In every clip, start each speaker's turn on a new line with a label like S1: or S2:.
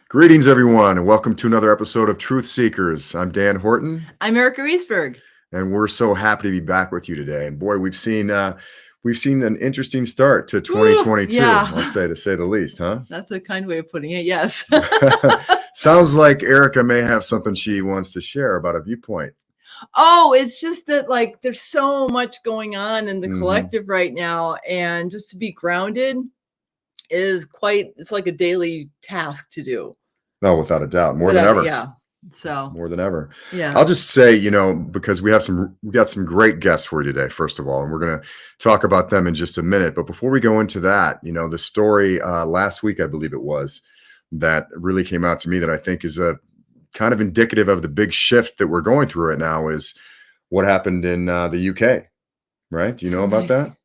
S1: Greetings, everyone, and welcome to another episode of Truth Seekers. I'm Dan Horton,
S2: I'm Erica Riesberg.
S1: and we're so happy to be back with you today. And boy, we've seen an interesting start to 2022.
S2: Yeah.
S1: I'll say, to say the least, huh?
S2: That's a kind way of putting it. Yes.
S1: Sounds like Erica may have something she wants to share about a viewpoint.
S2: Oh, it's just that there's so much going on in the collective right now, and just to be grounded is it's like a daily task to do.
S1: No, without a doubt, more than ever.
S2: Yeah. So
S1: more than ever.
S2: Yeah.
S1: I'll just say, because we got some great guests for you today, first of all, and we're going to talk about them in just a minute. But before we go into that, the story last week, I believe it was, that really came out to me that I think is a kind of indicative of the big shift that we're going through right now is what happened in the UK, right? Do you know about that?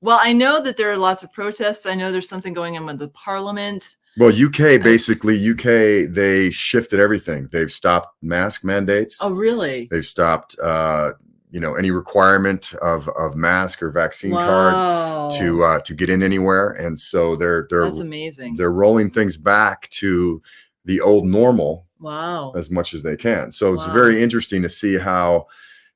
S2: Well, I know that there are lots of protests. I know there's something going on with the parliament.
S1: Well, UK, they shifted everything. They've stopped mask mandates.
S2: Oh, really?
S1: They've stopped, any requirement of mask or vaccine card to get in anywhere. And so
S2: that's amazing.
S1: They're rolling things back to the old normal.
S2: Wow.
S1: As much as they can. So it's very interesting to see how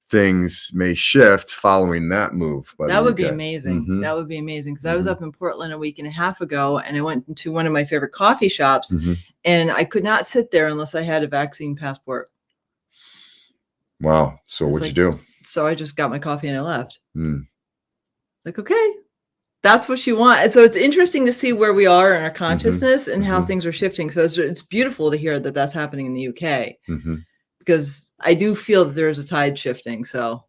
S1: things may shift following that move.
S2: That would be amazing. That would be amazing, because I was up in Portland a week and a half ago, and I went into one of my favorite coffee shops, and I could not sit there unless I had a vaccine passport.
S1: Wow. So what'd you do?
S2: So I just got my coffee and I left. Okay, that's what you want. And so it's interesting to see where we are in our consciousness and how things are shifting. So it's beautiful to hear that that's happening in the UK. Because I do feel that there's a tide shifting. So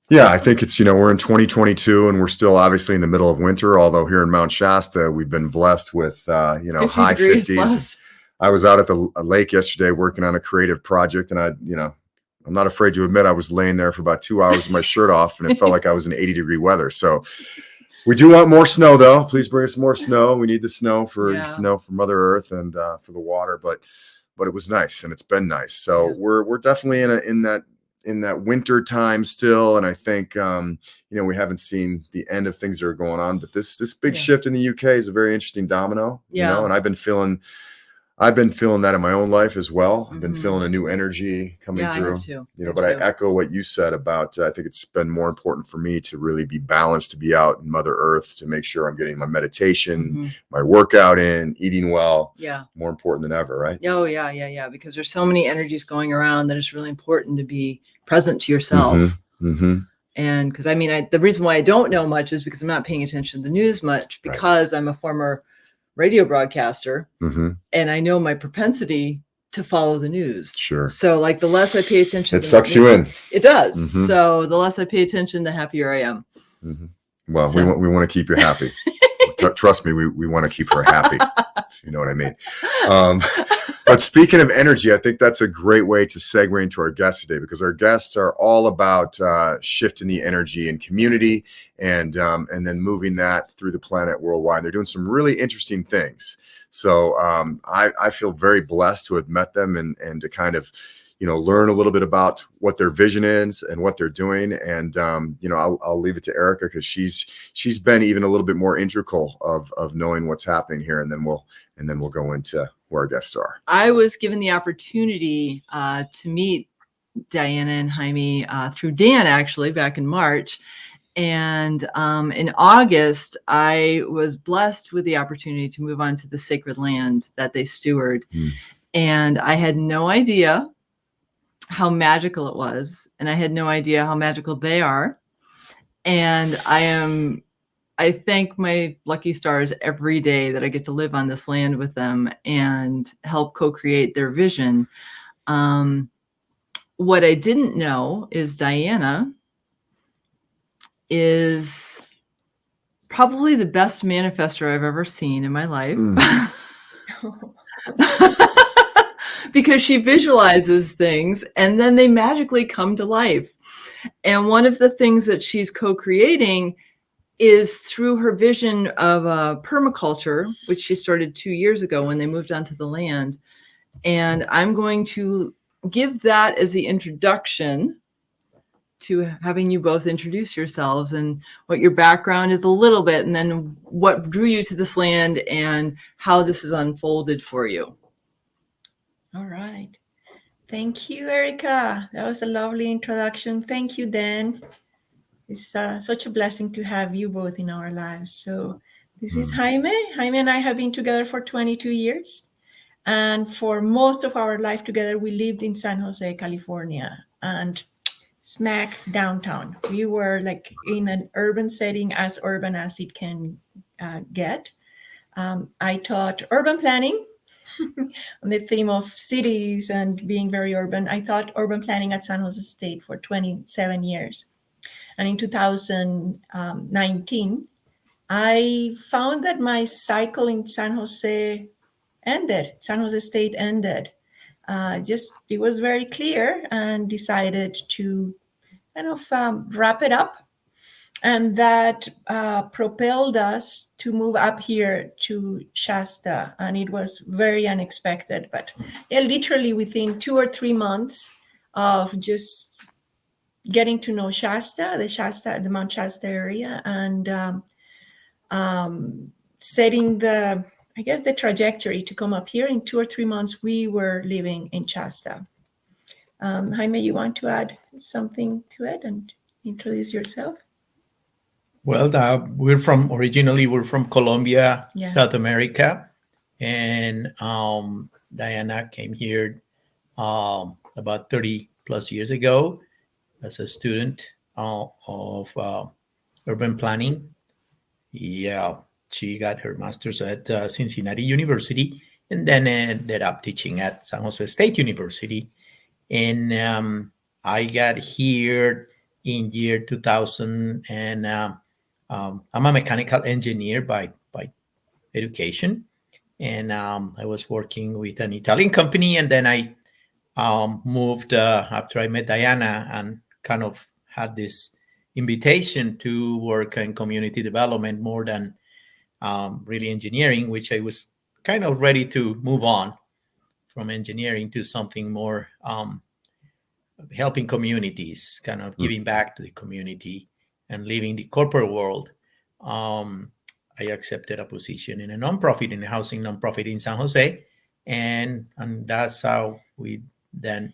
S1: yeah, I think it's, we're in 2022 and we're still obviously in the middle of winter, although here in Mount Shasta, we've been blessed with, high 50s. I was out at the lake yesterday working on a creative project, and I'm not afraid to admit I was laying there for about 2 hours with my shirt off, and it felt like I was in 80-degree weather. So we do want more snow, though. Please bring us more snow. We need the snow for Mother Earth and for the water, but it was nice, and it's been nice. So we're definitely in that winter time still, and I think we haven't seen the end of things that are going on. But this big shift in the UK is a very interesting domino. And I've been feeling that in my own life as well. I've been feeling a new energy coming through. I have too. But I echo what you said about, I think it's been more important for me to really be balanced, to be out in Mother Earth, to make sure I'm getting my meditation, my workout in, eating well. Yeah. More important than ever, right?
S2: Oh, yeah. Because there's so many energies going around that it's really important to be present to yourself. And because the reason why I don't know much is because I'm not paying attention to the news much, because I'm a former radio broadcaster, and I know my propensity to follow the news.
S1: Sure.
S2: So the less I pay attention,
S1: it sucks you in.
S2: It does. So the less I pay attention, the happier I am.
S1: Well, we want to keep you happy. Trust me, we want to keep her happy. You know what I mean? But speaking of energy, I think that's a great way to segue into our guests today, because our guests are all about shifting the energy in community and then moving that through the planet worldwide. They're doing some really interesting things. So I feel very blessed to have met them and to kind of learn a little bit about what their vision is and what they're doing. And, I'll leave it to Erica, because she's been even a little bit more integral of knowing what's happening here. And then we'll go into where our guests are.
S2: I was given the opportunity to meet Dayana and Jaime through Dan, actually, back in March. And in August, I was blessed with the opportunity to move on to the sacred land that they steward. And I had no idea how magical it was, and I had no idea how magical they are. And I thank my lucky stars every day that I get to live on this land with them and help co-create their vision. What I didn't know is Dayana is probably the best manifester I've ever seen in my life. Because she visualizes things and then they magically come to life. And one of the things that she's co-creating is through her vision of permaculture, which she started 2 years ago when they moved onto the land. And I'm going to give that as the introduction to having you both introduce yourselves and what your background is a little bit, and then what drew you to this land and how this is unfolded for you.
S3: All right. Thank you, Erica. That was a lovely introduction. Thank you, Dan. It's such a blessing to have you both in our lives. So this is Jaime. Jaime and I have been together for 22 years. And for most of our life together, we lived in San Jose, California, and smack downtown. We were like in an urban setting, as urban as it can get. I taught urban planning on the theme of cities and being very urban. I taught urban planning at San Jose State for 27 years. And in 2019, I found that my cycle in San Jose State ended. It was very clear, and decided to kind of wrap it up. And that propelled us to move up here to Shasta. And it was very unexpected. But yeah, literally within 2 or 3 months of just getting to know the Mount Shasta area, and setting the trajectory to come up here. In 2 or 3 months, we were living in Shasta. Jaime, you want to add something to it and introduce yourself?
S4: Well, we're from Colombia, yeah, South America, and Dayana came here about 30 plus years ago as a student of urban planning. Yeah, she got her master's at Cincinnati University, and then ended up teaching at San Jose State University. And I got here in year 2000, and I'm a mechanical engineer by education, and I was working with an Italian company, and then I moved after I met Dayana, and kind of had this invitation to work in community development more than really engineering, which I was kind of ready to move on from engineering to something more helping communities, kind of giving back to the community and leaving the corporate world. I accepted a position in a nonprofit, in a housing nonprofit in San Jose. And that's how we then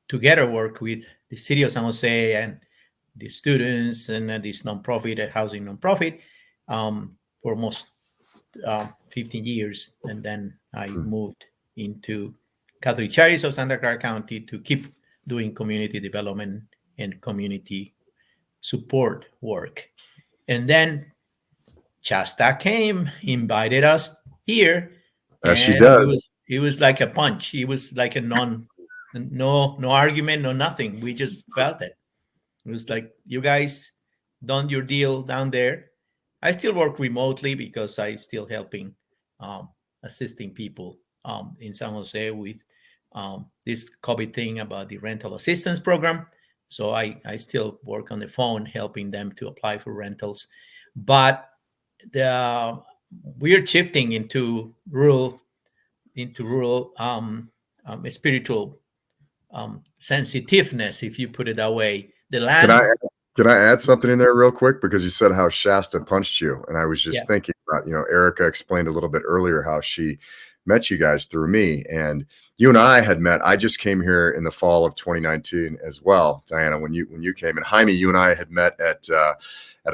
S4: together work with the city of San Jose and the students and this nonprofit, a housing nonprofit, for almost 15 years. And then I moved into Catholic Charities of Santa Clara County to keep doing community development and community support work. And then Shasta came, invited us here.
S1: As she does.
S4: It was like a punch. It was like a no argument, no nothing. We just felt it. It was like, you guys done your deal down there. I still work remotely because I still helping, assisting people in San Jose with this COVID thing about the rental assistance program. So I still work on the phone helping them to apply for rentals. But we're shifting into rural spiritual sensitiveness, if you put it that way. The land.
S1: Can I add something in there real quick? Because you said how Shasta punched you. And I was just thinking about, Erica explained a little bit earlier how she met you guys through me. And you and I had met. I just came here in the fall of 2019 as well, Dayana, when you came. And Jaime, you and I had met at a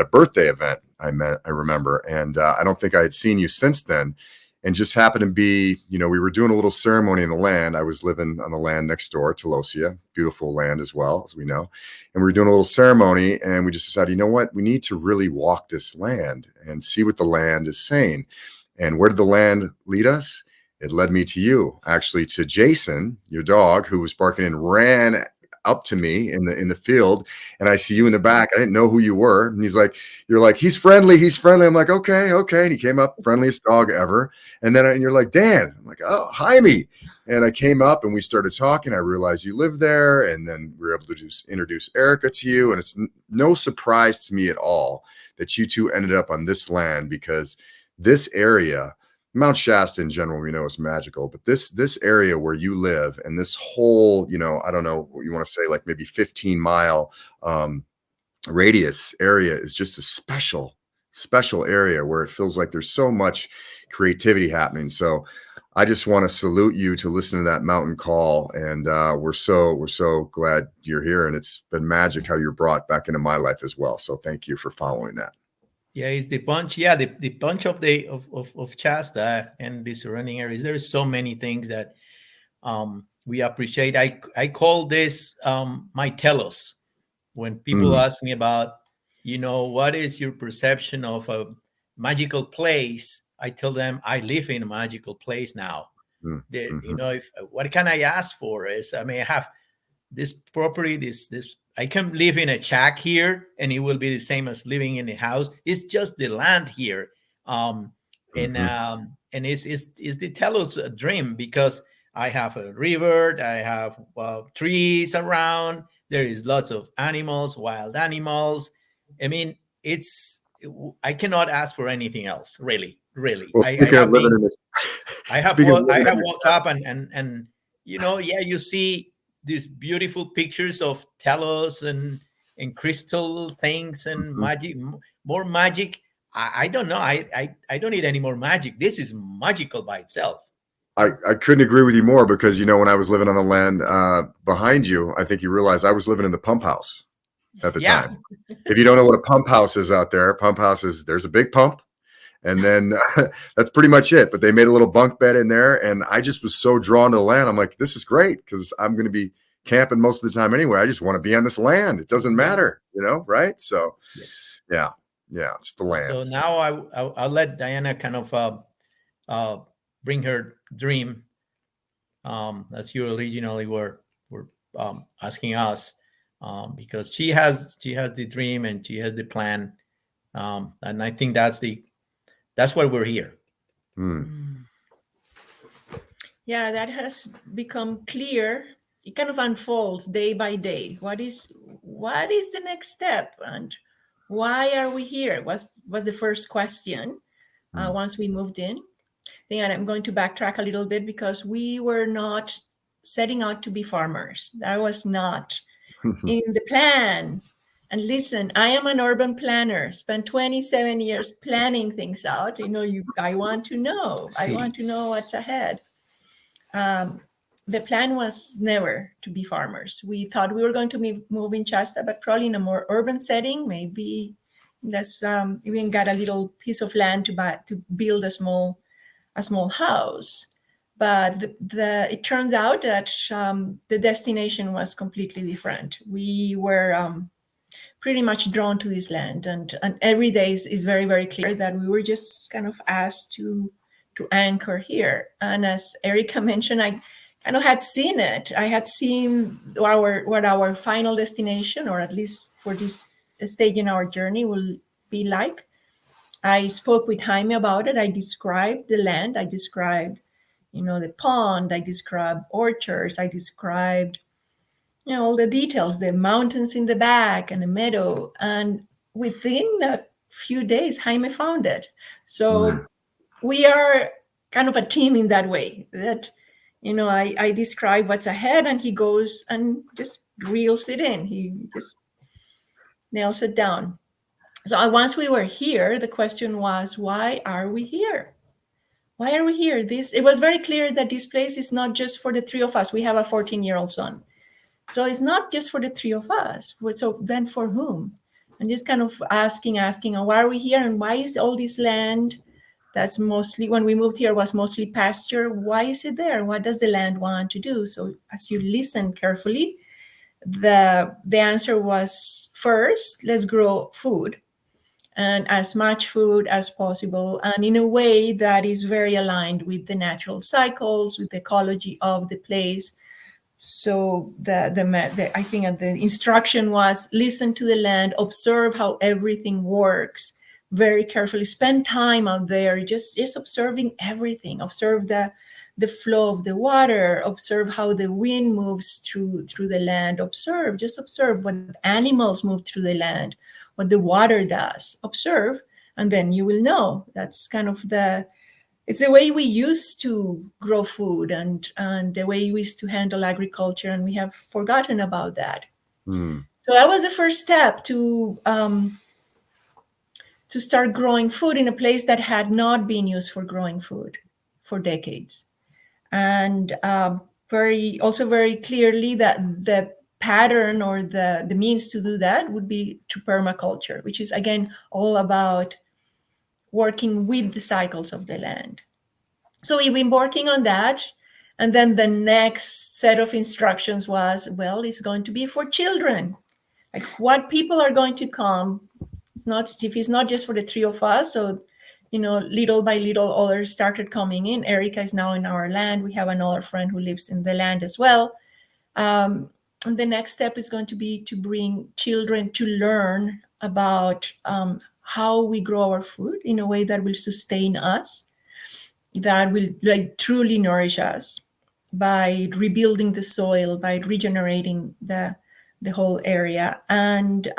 S1: birthday event. I remember. And I don't think I had seen you since then. And just happened to be, we were doing a little ceremony in the land. I was living on the land next door, Telosia, beautiful land as well, as we know. And we were doing a little ceremony, and we just decided, you know what? We need to really walk this land and see what the land is saying. And where did the land lead us? It led me to you, actually, to Jason, your dog, who was barking and ran up to me in the field, and I see you in the back. I didn't know who you were, and you're like, he's friendly. I'm like, okay. And he came up, friendliest dog ever. And you're like, Dan. I'm like, oh, Jaime. And I came up and we started talking. I realized you live there, and then we were able to just introduce Erica to you. And it's no surprise to me at all that you two ended up on this land, because this area, Mount Shasta in general, we know is magical, but this area where you live and this whole, I don't know what you want to say, like maybe 15-mile radius area is just a special area where it feels like there's so much creativity happening. So I just want to salute you to listen to that mountain call. And we're so glad you're here. And it's been magic how you're brought back into my life as well. So thank you for following that.
S4: Yeah, it's the bunch. Yeah, the bunch of Shasta and the surrounding areas. There's so many things that we appreciate. I call this my telos. When people ask me about, what is your perception of a magical place, I tell them I live in a magical place now. What can I ask for is, I have this property, this I can live in a shack here and it will be the same as living in a house. It's just the land here. And it's the telos dream, because I have a river, I have trees around, there is lots of animals, wild animals. I cannot ask for anything else, really.
S1: Well,
S4: I have woke up and you see these beautiful pictures of telos and crystal things and magic, more magic. I don't know. I don't need any more magic. This is magical by itself.
S1: I couldn't agree with you more, because, when I was living on the land behind you, I think you realize I was living in the pump house at the time. If you don't know what a pump house is out there, there's a big pump. And then that's pretty much it. But they made a little bunk bed in there. And I just was so drawn to the land. I'm like, this is great, because I'm going to be camping most of the time anyway. I just want to be on this land. It doesn't matter, right? So, yeah, it's the land.
S4: So now I'll let Dayana kind of bring her dream, as you originally were asking us, because she has the dream and she has the plan, and I think that's why we're here.
S3: Yeah, that has become clear. It kind of unfolds day by day. What is the next step, and why are we here? Was the first question once we moved in. And I'm going to backtrack a little bit, because we were not setting out to be farmers. That was not in the plan. And listen, I am an urban planner, spent 27 years planning things out. I want to know. I want to know what's ahead. The plan was never to be farmers. We thought we were going to move in Shasta, but probably in a more urban setting. Maybe let's even got a little piece of land to build a small house. But it turned out that the destination was completely different. We were pretty much drawn to this land, and every day is very, very clear that we were just kind of asked to anchor here. And as Erica mentioned, I kind of had seen it. I had seen what our final destination, or at least for this stage in our journey, will be like. I spoke with Jaime about it. I described the land. I described, the pond. I described orchards. I described, all the details, the mountains in the back and the meadow. And within a few days, Jaime found it. So we are kind of a team in that way, that, I describe what's ahead and he goes and just reels it in. He just nails it down. So once we were here, the question was, why are we here? Why are we here? It was very clear that this place is not just for the three of us. We have a 14-year-old son. So it's not just for the three of us. So then for whom? And just kind of asking, why are we here? And why is all this land that's mostly, when we moved here, was mostly pasture? Why is it there? What does the land want to do? So as you listen carefully, the answer was, first, let's grow food, and as much food as possible, and in a way that is very aligned with the natural cycles, with the ecology of the place. So I think the instruction was, listen to the land, observe how everything works very carefully, spend time out there, just observing everything. Observe the flow of the water, observe how the wind moves through the land, observe what animals move through the land, what the water does. Observe, and then you will know. That's kind of it's the way we used to grow food and the way we used to handle agriculture, and we have forgotten about that. So that was the first step to start growing food in a place that had not been used for growing food for decades. and very clearly that the pattern or the means to do that would be to permaculture, which is again all about working with the cycles of the land. So we've been working on that. And then the next set of instructions was, well, it's going to be for children. Like what people are going to come. If it's not just for the three of us. So, little by little, others started coming in. Erica is now in our land. We have another friend who lives in the land as well. And the next step is going to be to bring children to learn about how we grow our food in a way that will sustain us, that will truly nourish us by rebuilding the soil, by regenerating the whole area, and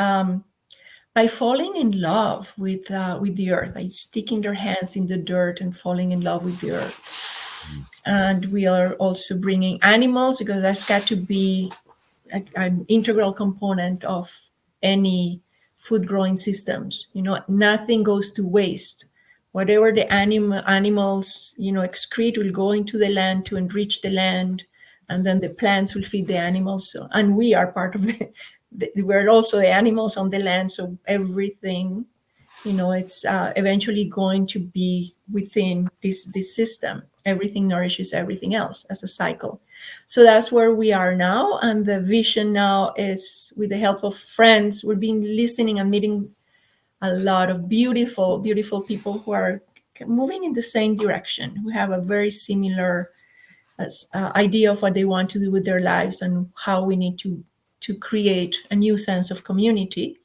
S3: by falling in love with the earth, by sticking their hands in the dirt and falling in love with the earth. And we are also bringing animals, because that's got to be an integral component of any food growing systems. Nothing goes to waste. Whatever the animals excrete will go into the land to enrich the land, and then the plants will feed the animals. And we are part of we're also the animals on the land. So everything, it's eventually going to be within this system. Everything nourishes everything else as a cycle. So that's where we are now. And the vision now is, with the help of friends, we've been listening and meeting a lot of beautiful, beautiful people who are moving in the same direction, who have a very similar idea of what they want to do with their lives and how we need to create a new sense of community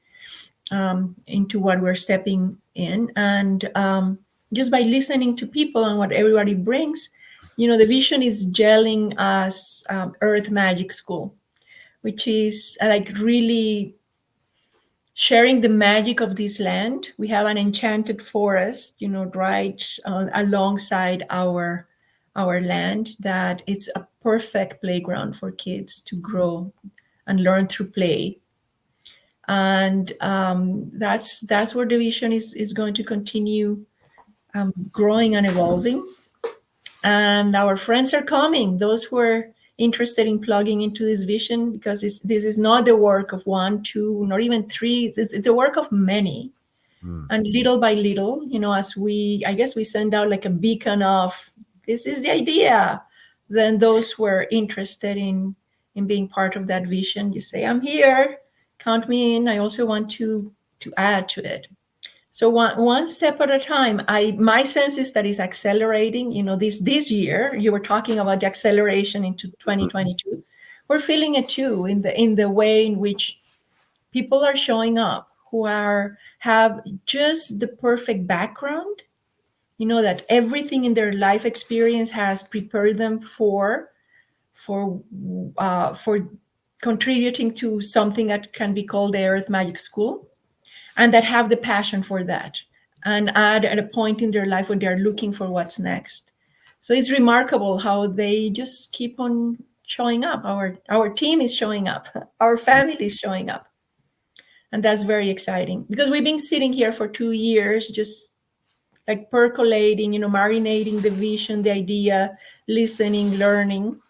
S3: into what we're stepping in. And just by listening to people and what everybody brings, the vision is gelling as Earth Magic School, which is really sharing the magic of this land. We have an enchanted forest, right alongside our land, that it's a perfect playground for kids to grow and learn through play. And that's where the vision is going to continue growing and evolving. And our friends are coming, those who are interested in plugging into this vision, because this is not the work of one, two, not even three. It's the work of many. And little by little, as we send out like a beacon of, this is the idea, then those who are interested in being part of that vision, you say, I'm here, count me in. I also want to add to it. So one step at a time. My sense is that it's accelerating. This year, you were talking about the acceleration into 2022. We're feeling it too, in the way in which people are showing up who have just the perfect background. That everything in their life experience has prepared them for contributing to something that can be called the Earth Magic School, and that have the passion for that, and at a point in their life when they're looking for what's next. So it's remarkable how they just keep on showing up. Our team is showing up. Our family is showing up. And that's very exciting, because we've been sitting here for 2 years, just like percolating, marinating the vision, the idea, listening, learning.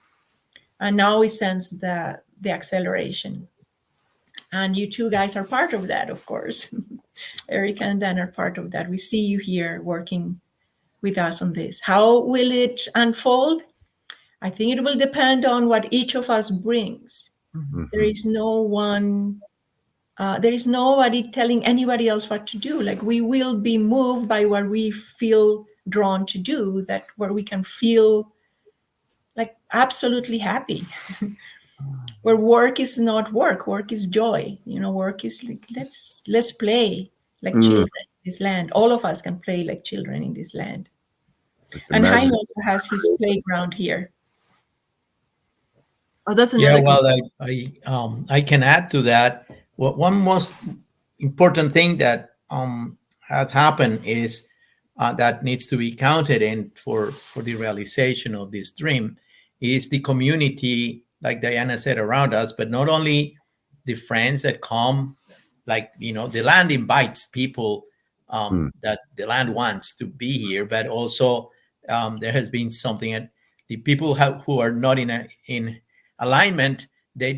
S3: And now we sense the acceleration. And you two guys are part of that, of course. Erica and Dan are part of that. We see you here working with us on this. How will it unfold? I think it will depend on what each of us brings. Mm-hmm. There is nobody telling anybody else what to do. Like, we will be moved by what we feel drawn to do, where we can feel like absolutely happy. Where work is not work is joy. Work is like, let's play like children in this land. All of us can play like children in this land. And Jaime also has his playground here.
S2: Oh, that's another.
S4: Yeah, well, I can add to that. One most important thing that has happened is that needs to be counted in for the realization of this dream is the community, like Dayana said, around us, but not only the friends that come, the land invites people that the land wants to be here, but also there has been something the people who are not in alignment, they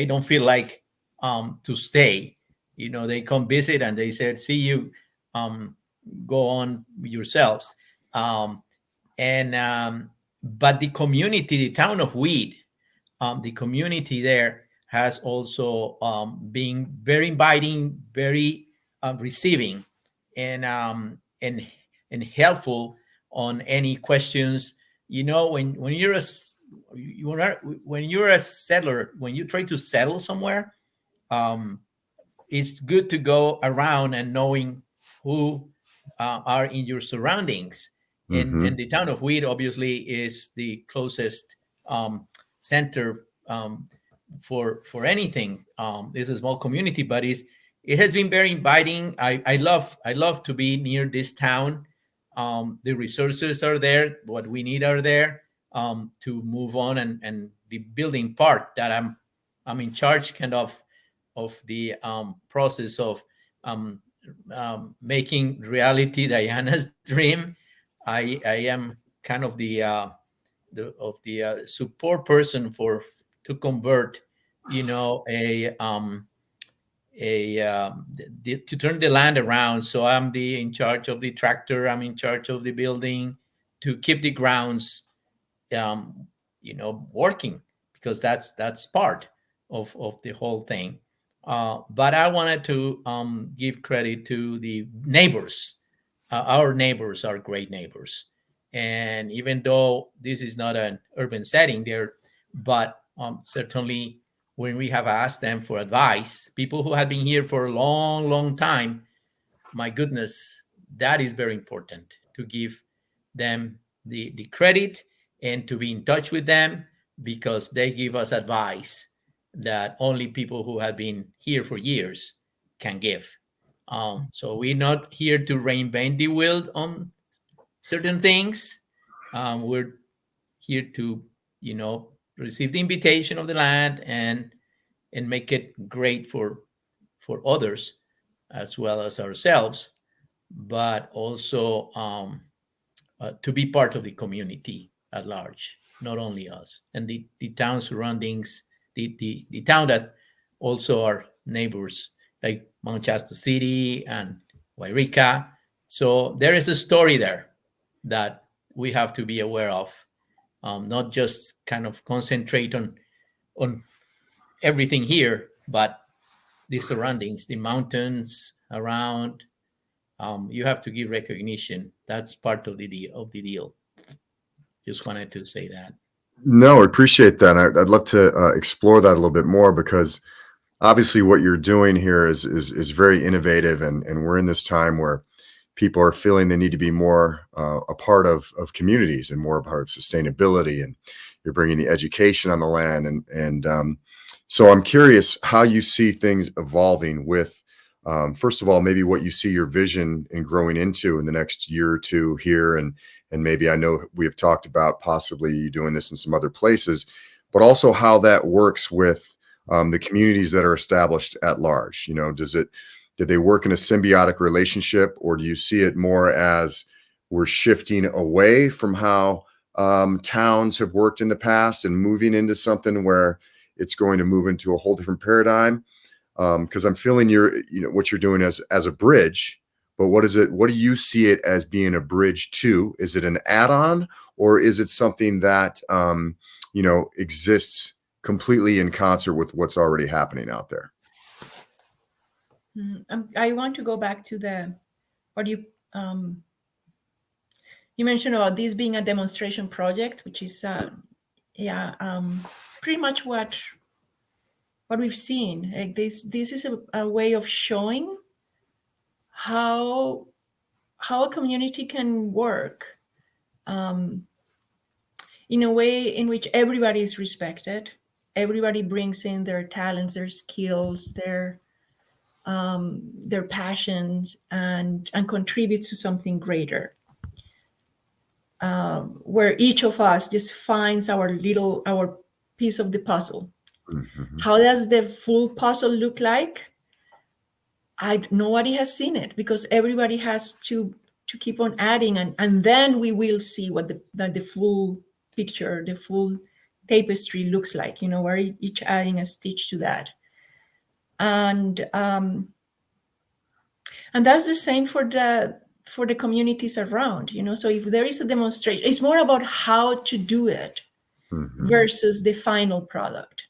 S4: don't feel like to stay. They come visit and they said, see you, go on yourselves. But the community, the town of Weed, the community there has also been very inviting, very receiving, and helpful on any questions. When you're a settler, when you try to settle somewhere, it's good to go around and knowing who are in your surroundings. And the town of Weed obviously is the closest center for anything. It's a small community, but it has been very inviting. I love to be near this town. The resources are there, what we need are there to move on, and the building part that I'm in charge kind of the process of making reality Dayana's dream. I am kind of the support person to convert, to turn the land around. So I'm in charge of the tractor. I'm in charge of the building to keep the grounds, working, because that's part of the whole thing. But I wanted to give credit to the neighbors. Our neighbors are great neighbors. And even though this is not an urban setting there, but certainly when we have asked them for advice, people who have been here for a long, long time, my goodness, that is very important, to give them the credit and to be in touch with them, because they give us advice that only people who have been here for years can give. So we're not here to reinvent the wheel on certain things. We're here to, receive the invitation of the land and make it great for others as well as ourselves, but also to be part of the community at large, not only us and the town surroundings, the town that also are neighbors, like Mount Shasta City and Wairika. So there is a story there that we have to be aware of, not just kind of concentrate on everything here, but the surroundings, the mountains around. You have to give recognition. That's part of the deal. Just wanted to say that.
S1: No, I appreciate that. I'd love to explore that a little bit more, because obviously what you're doing here is very innovative, and we're in this time where people are feeling they need to be more a part of communities and more a part of sustainability, and you're bringing the education on the land, and so I'm curious how you see things evolving with, first of all, maybe what you see your vision in growing into in the next year or two here, and maybe I know we have talked about possibly doing this in some other places, but also how that works with the communities that are established at large. Did they work in a symbiotic relationship, or do you see it more as we're shifting away from how towns have worked in the past and moving into something where it's going to move into a whole different paradigm? Because I'm feeling what you're doing as a bridge, but what do you see it as being a bridge to? Is it an add-on, or is it something that exists completely in concert with what's already happening out there?
S3: I want to go back to what you mentioned about this being a demonstration project, which is pretty much what we've seen. Like this is a way of showing how a community can work in a way in which everybody is respected. Everybody brings in their talents, their skills, their passions, and contributes to something greater. Where each of us just finds our piece of the puzzle. Mm-hmm. How does the full puzzle look like? Nobody has seen it, because everybody has to keep on adding, and then we will see what the full picture, the full tapestry looks like, we're each adding a stitch to that. And that's the same for the communities around, so if there is a demonstration, it's more about how to do it versus the final product.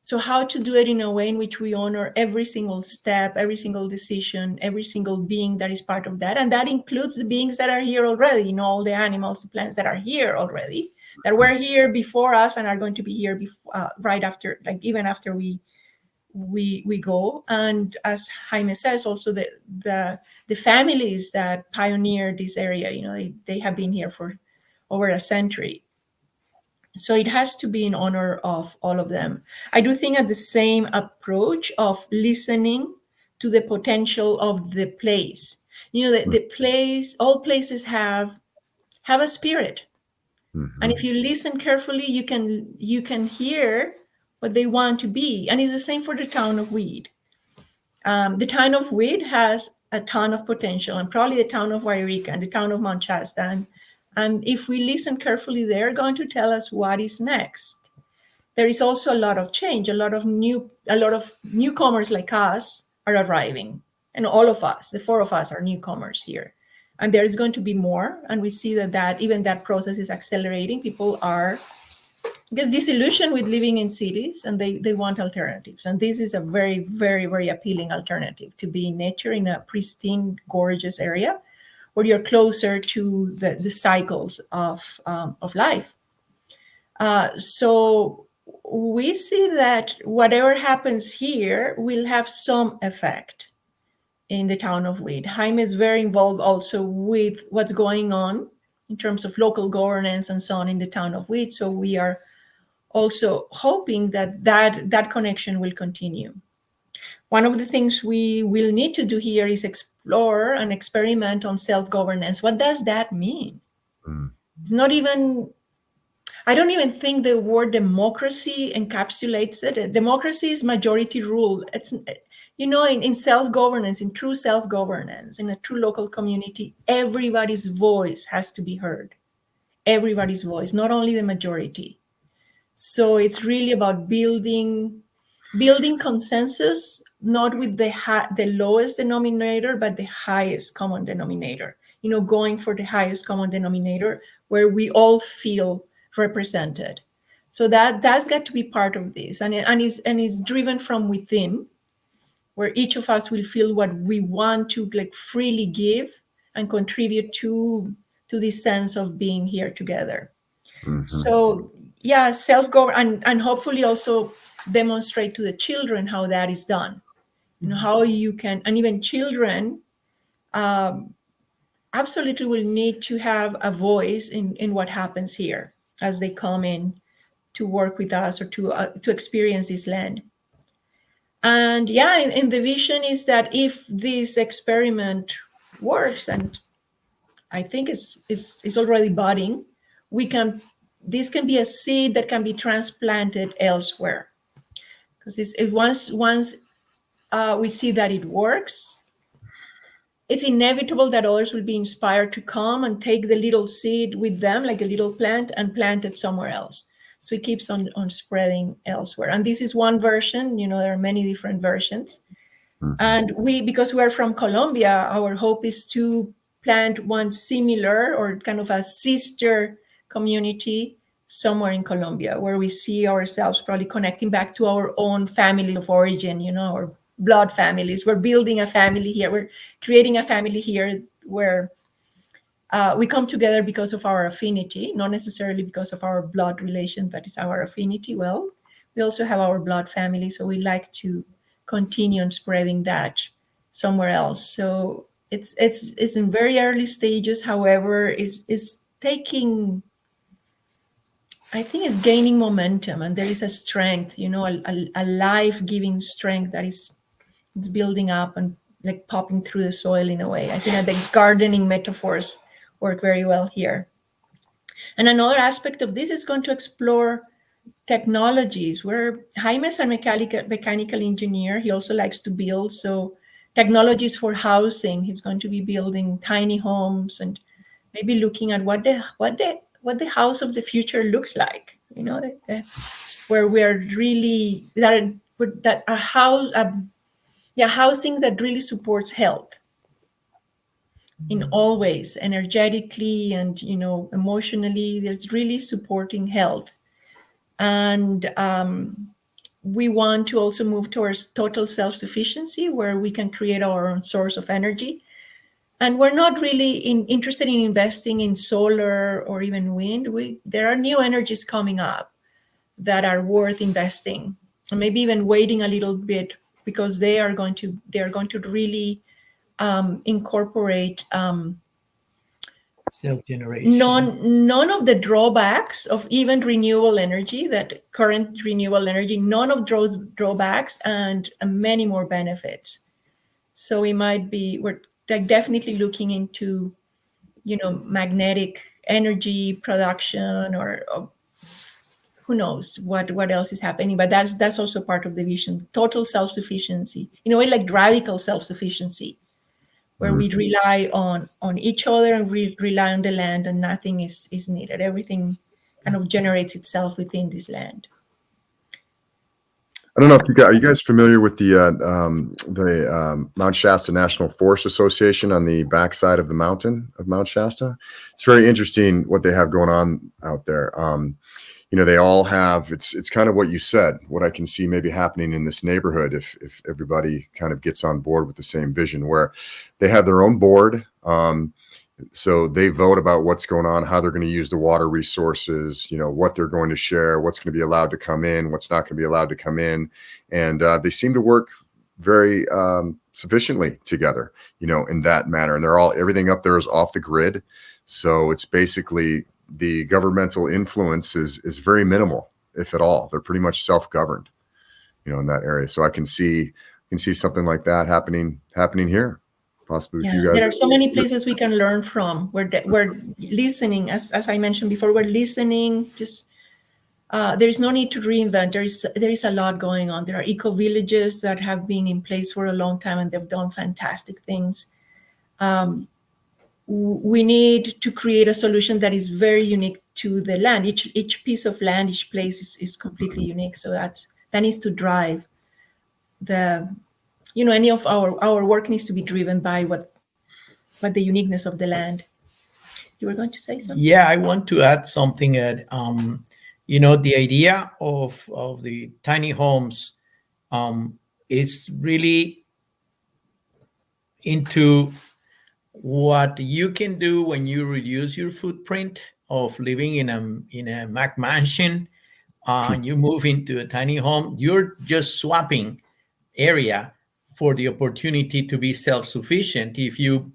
S3: So how to do it in a way in which we honor every single step, every single decision, every single being that is part of that. And that includes the beings that are here already, all the animals, the plants that are here already, that were here before us and are going to be here right after, like even after we go. And as Jaime says, also the families that pioneered this area, they have been here for over a century. So it has to be in honor of all of them. I do think at the same approach of listening to the potential of the place. The place, all places have a spirit. And if you listen carefully, you can hear what they want to be. And it's the same for the town of Weed. The town of Weed has a ton of potential, and probably the town of Wairika and the town of Mount Shasta. And if we listen carefully, they're going to tell us what is next. There is also a lot of change, a lot of newcomers like us are arriving. And all of us, the four of us, are newcomers here. And there is going to be more. And we see that even that process is accelerating. People are disillusioned with living in cities, and they want alternatives. And this is a very, very, very appealing alternative, to be in nature in a pristine, gorgeous area where you're closer to the cycles of life. So we see that whatever happens here will have some effect in the town of Weed. Jaime is very involved also with what's going on in terms of local governance and so on in the town of Weed. So we are also hoping that connection will continue. One of the things we will need to do here is explore and experiment on self-governance. What does that mean? It's not even, I don't even think the word democracy encapsulates it. Democracy is majority rule. It's, in self-governance, in true self-governance, in a true local community, everybody's voice has to be heard. Everybody's voice, not only the majority. So it's really about building consensus, not with the lowest denominator, but the highest common denominator. Going for the highest common denominator where we all feel represented. So that's got to be part of this, and it's driven from within, where each of us will feel what we want to freely give and contribute to this sense of being here together. So yeah, self-govern, and hopefully also demonstrate to the children how that is done. How you can, and even children absolutely will need to have a voice in what happens here as they come in to work with us or to experience this land. And yeah, in the vision is that if this experiment works, and I think it's already budding, this can be a seed that can be transplanted elsewhere. Because once we see that it works, it's inevitable that others will be inspired to come and take the little seed with them, like a little plant, and plant it somewhere else. So it keeps on spreading elsewhere. And this is one version. There are many different versions. And because we're from Colombia, our hope is to plant one similar or kind of a sister community somewhere in Colombia, where we see ourselves probably connecting back to our own families of origin, our blood families. We're building a family here. We're creating a family here where we come together because of our affinity, not necessarily because of our blood relation, but it's our affinity. Well, we also have our blood family, so we like to continue on spreading that somewhere else. So it's in very early stages. However, it's taking, I think it's gaining momentum, and there is a strength, a life-giving strength that it's building up and popping through the soil in a way. I think that the gardening metaphors work very well here. And another aspect of this is going to explore technologies, where Jaime is a mechanical engineer. He also likes to build. So technologies for housing, he's going to be building tiny homes and maybe looking at what the what the house of the future looks like. You know, where we are really that a house, housing that really supports health in all ways, energetically and, you know, emotionally. There's really supporting health. And we want to also move towards total self-sufficiency, where we can create our own source of energy. And we're not really interested in investing in solar or even wind. There are new energies coming up that are worth investing, and maybe even waiting a little bit, because they are going to really incorporate
S4: self-generation.
S3: None of the drawbacks of even renewable energy, that current renewable energy, none of those drawbacks, and many more benefits. So we're definitely looking into, you know, magnetic energy production, or who knows what else is happening. But that's also part of the vision: total self-sufficiency, in a way, like radical self-sufficiency, where we rely on each other, and we rely on the land, and nothing is needed. Everything kind of generates itself within this land.
S1: I don't know if are you guys familiar with the Mount Shasta National Forest Association on the backside of the mountain of Mount Shasta? It's very interesting what they have going on out there. You know, they all have, it's kind of what you said, what I can see maybe happening in this neighborhood if everybody kind of gets on board with the same vision, where they have their own board. So they vote about what's going on, how they're going to use the water resources, you know, what they're going to share, what's going to be allowed to come in, what's not going to be allowed to come in. And they seem to work very sufficiently together, you know, in that manner. And everything up there is off the grid. So it's basically, the governmental influence is very minimal, if at all. They're pretty much self-governed, you know, in that area. So I can see something like that happening here, possibly with you guys.
S3: There are so many places we can learn from. We're listening, as I mentioned before. We're listening. Just there is no need to reinvent. There is a lot going on. There are eco villages that have been in place for a long time, and they've done fantastic things. We need to create a solution that is very unique to the land. Each piece of land, each place is completely unique. So that needs to drive any of our work needs to be driven by what the uniqueness of the land. You were going to say something?
S4: Yeah, I want to add something. You know, the idea of the tiny homes is really into what you can do when you reduce your footprint of living in a Mac mansion, and you move into a tiny home. You're just swapping area for the opportunity to be self-sufficient. If you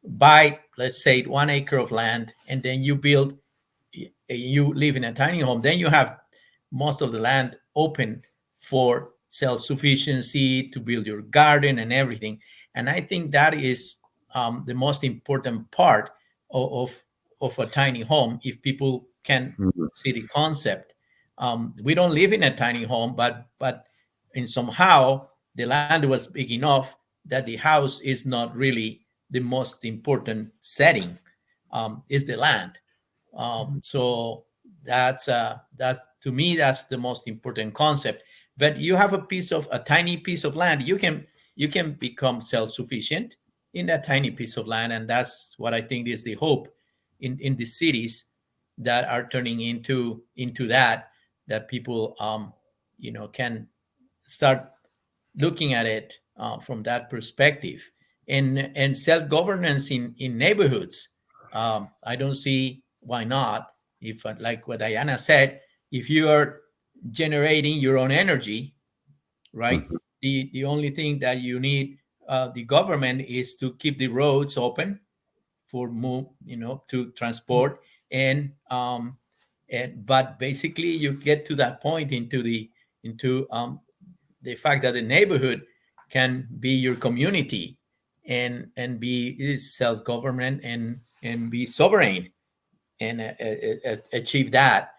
S4: buy, let's say, 1 acre of land, and then you live in a tiny home, then you have most of the land open for self-sufficiency, to build your garden and everything. And I think that is the most important part of a tiny home, if people can see the concept. We don't live in a tiny home, but in somehow the land was big enough that the house is not really the most important setting. Is the land. So that's to me, that's the most important concept. But you have a tiny piece of land, you can become self-sufficient in that tiny piece of land. And that's what I think is the hope in the cities that are turning into that people can start looking at it from that perspective. And self-governance in neighborhoods, I don't see why not. If, like what Dayana said, if you are generating your own energy, right, the only thing that you need the government is to keep the roads open for to transport. But basically you get to that point into the fact that the neighborhood can be your community and be self-government and be sovereign and achieve that.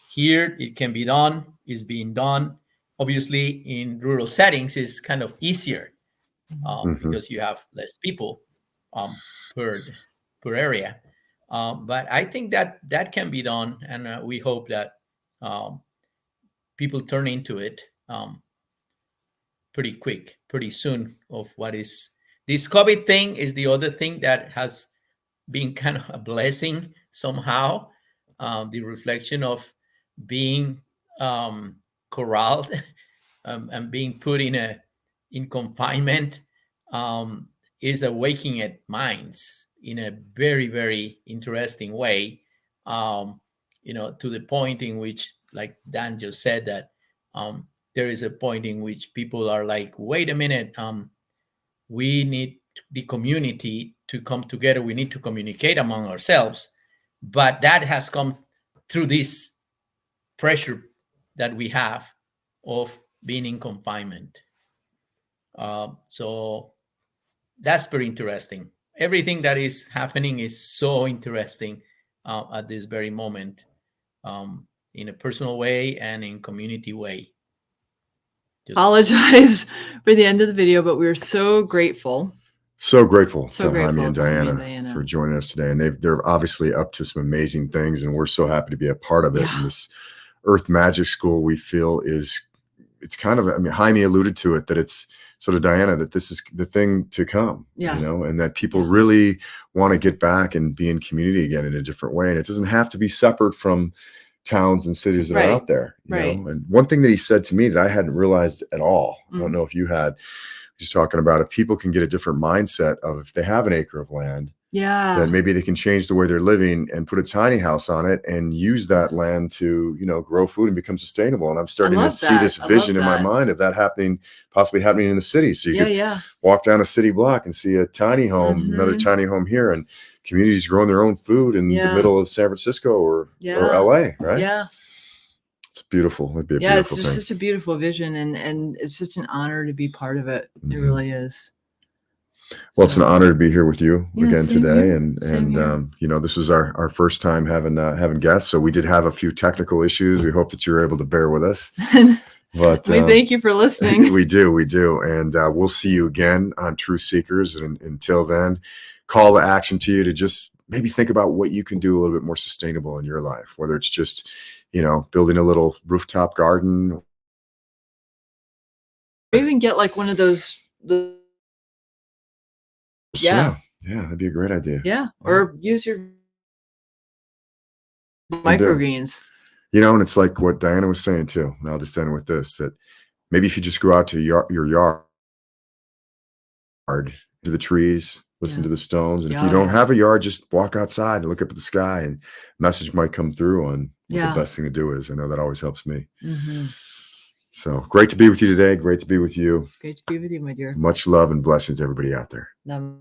S4: Here it can be done, is being done. Obviously in rural settings is kind of easier because you have less people per area. But I think that can be done, and we hope that people turn into it pretty quick, pretty soon. Of what is this COVID thing is the other thing that has been kind of a blessing somehow. The reflection of being corralled and being put in confinement is awakening at minds in a very, very interesting way. To the point in which, like Dan just said, that there is a point in which people are like, wait a minute, we need the community to come together. We need to communicate among ourselves. But that has come through this pressure that we have of being in confinement. So that's very interesting. Everything that is happening is so interesting at this very moment, in a personal way and in community way.
S2: Apologize for the end of the video, but we're so grateful.
S1: So grateful to Jaime and Dayana for joining us today. And they're obviously up to some amazing things, and we're so happy to be a part of it. And this Earth Magic School, we feel it's kind of, I mean, Jaime alluded to it, that it's sort of Dayana, that this is the thing to come, and that people really want to get back and be in community again in a different way. And it doesn't have to be separate from towns and cities that are out there, you know. And one thing that he said to me that I hadn't realized at all, I don't know if you had, he's talking about if people can get a different mindset of if they have an acre of land, then maybe they can change the way they're living and put a tiny house on it and use that land to, grow food and become sustainable. And I'm starting to see this vision in my mind of that possibly happening in the city. So you could walk down a city block and see a tiny home, another tiny home here, and communities growing their own food in the middle of San Francisco or LA, right?
S2: Yeah.
S1: It's beautiful. It'd be a beautiful thing.
S2: It's such a beautiful vision, and it's such an honor to be part of it. It really is.
S1: Well, it's an honor to be here with you again today. And this is our first time having guests. So we did have a few technical issues. We hope that you're able to bear with us. But
S2: we thank you for listening.
S1: We do. And we'll see you again on Truth Seekers. And until then, call to action to you to just maybe think about what you can do a little bit more sustainable in your life, whether it's just, building a little rooftop garden.
S2: Even get like one of those.
S1: Yeah, that'd be a great idea.
S2: Yeah, or use your microgreens.
S1: And it's like what Dayana was saying too. And I'll just end with this: that maybe if you just go out to your yard, to the trees, listen to the stones, and if you don't have a yard, just walk outside and look up at the sky, and a message might come through on what the best thing to do is. I know that always helps me. So great to be with you today. Great to be with you.
S2: Great to be with you, my dear.
S1: Much love and blessings to everybody out there.
S2: Love.